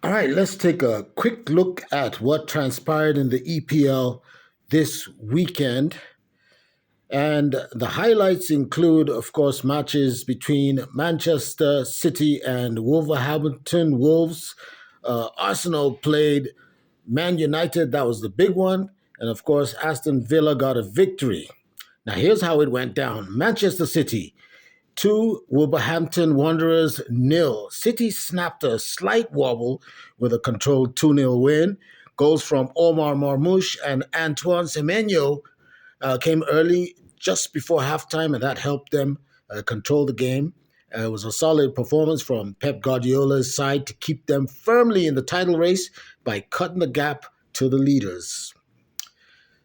All right, let's take a quick look at what transpired in the EPL this weekend. And the highlights include, of course, matches between Manchester City and Wolverhampton Wolves. Arsenal played Man United, that was the big one. And of course, Aston Villa got a victory. Now, here's how it went down: Manchester City 2, Wolverhampton Wanderers nil. City snapped a slight wobble with a controlled 2-0 win. Goals from Omar Marmoush and Antoine Semenyo came early just before halftime, and that helped them control the game. It was a solid performance from Pep Guardiola's side to keep them firmly in the title race by cutting the gap to the leaders.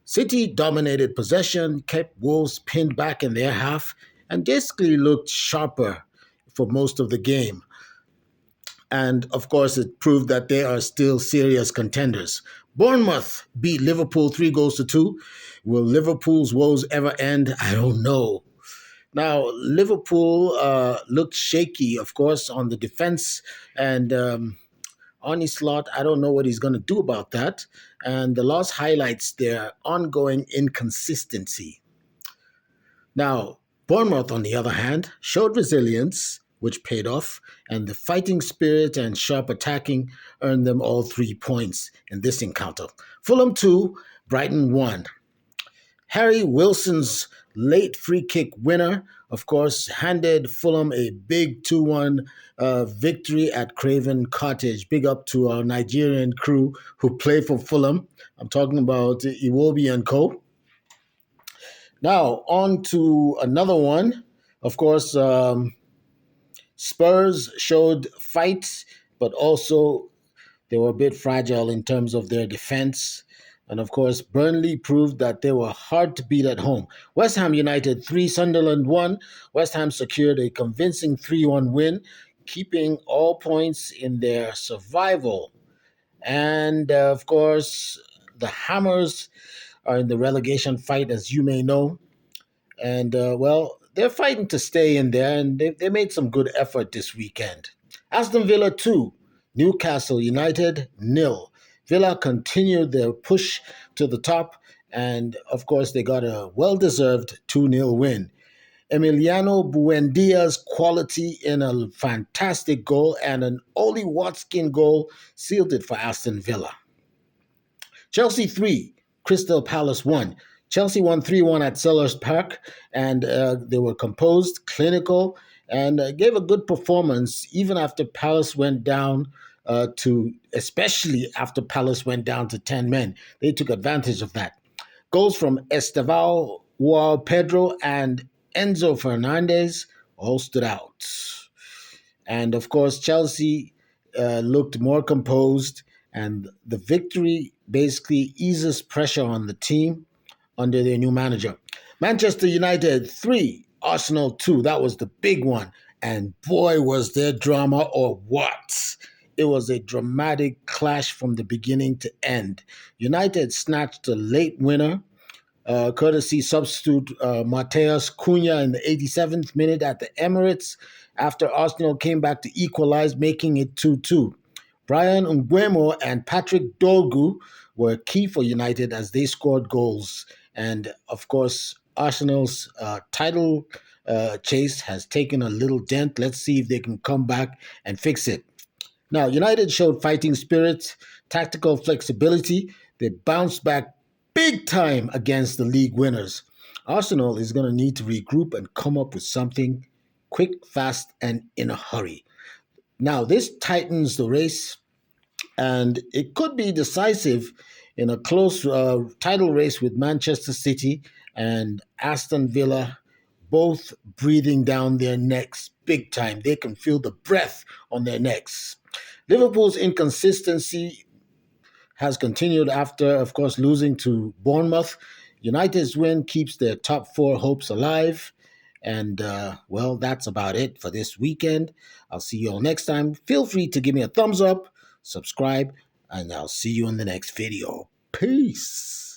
City dominated possession, kept Wolves pinned back in their half, and basically looked sharper for most of the game. And of course, it proved that they are still serious contenders. Bournemouth beat Liverpool 3 goals to 2. Will Liverpool's woes ever end? I don't know. Now, Liverpool looked shaky, of course, on the defense. And Arnie Slot, I don't know what he's going to do about that. And the loss highlights their ongoing inconsistency. Now, Bournemouth, on the other hand, showed resilience, which paid off, and the fighting spirit and sharp attacking earned them all 3 points in this encounter. Fulham 2, Brighton 1. Harry Wilson's late free kick winner, of course, handed Fulham a big 2-1 victory at Craven Cottage. Big up to our Nigerian crew who play for Fulham. I'm talking about Iwobi and Co. Now, on to another one. Of course, Spurs showed fight, but also they were a bit fragile in terms of their defense. And of course, Burnley proved that they were hard to beat at home. West Ham United 3, Sunderland 1. West Ham secured a convincing 3-1 win, keeping all points in their survival. And of course, the Hammers are in the relegation fight, as you may know. And, they're fighting to stay in there, and they made some good effort this weekend. Aston Villa 2, Newcastle United 0. Villa continued their push to the top, and, of course, they got a well-deserved 2-0 win. Emiliano Buendia's quality in a fantastic goal and an Oli Watkins goal sealed it for Aston Villa. Chelsea 3, Crystal Palace 1. Chelsea won 3-1 at Sellers Park, and they were composed, clinical, and gave a good performance even after Palace went down especially after Palace went down to 10 men. They took advantage of that. Goals from Estevao Pedro and Enzo Fernandez all stood out. And of course, Chelsea looked more composed, and the victory basically eases pressure on the team under their new manager. Manchester United 3, Arsenal 2. That was the big one. And boy, was there drama or what. It was a dramatic clash from the beginning to end. United snatched a late winner, courtesy substitute Mateus Cunha in the 87th minute at the Emirates after Arsenal came back to equalize, making it 2-2. Brian Nguemo and Patrick Dorgu were key for United as they scored goals. And, of course, Arsenal's title chase has taken a little dent. Let's see if they can come back and fix it. Now, United showed fighting spirit, tactical flexibility. They bounced back big time against the league winners. Arsenal is going to need to regroup and come up with something quick, fast, and in a hurry. Now, this tightens the race, and it could be decisive in a close title race with Manchester City and Aston Villa both breathing down their necks big time. They can feel the breath on their necks. Liverpool's inconsistency has continued after, of course, losing to Bournemouth. United's win keeps their top 4 hopes alive. And, that's about it for this weekend. I'll see you all next time. Feel free to give me a thumbs up, subscribe, and I'll see you in the next video. Peace.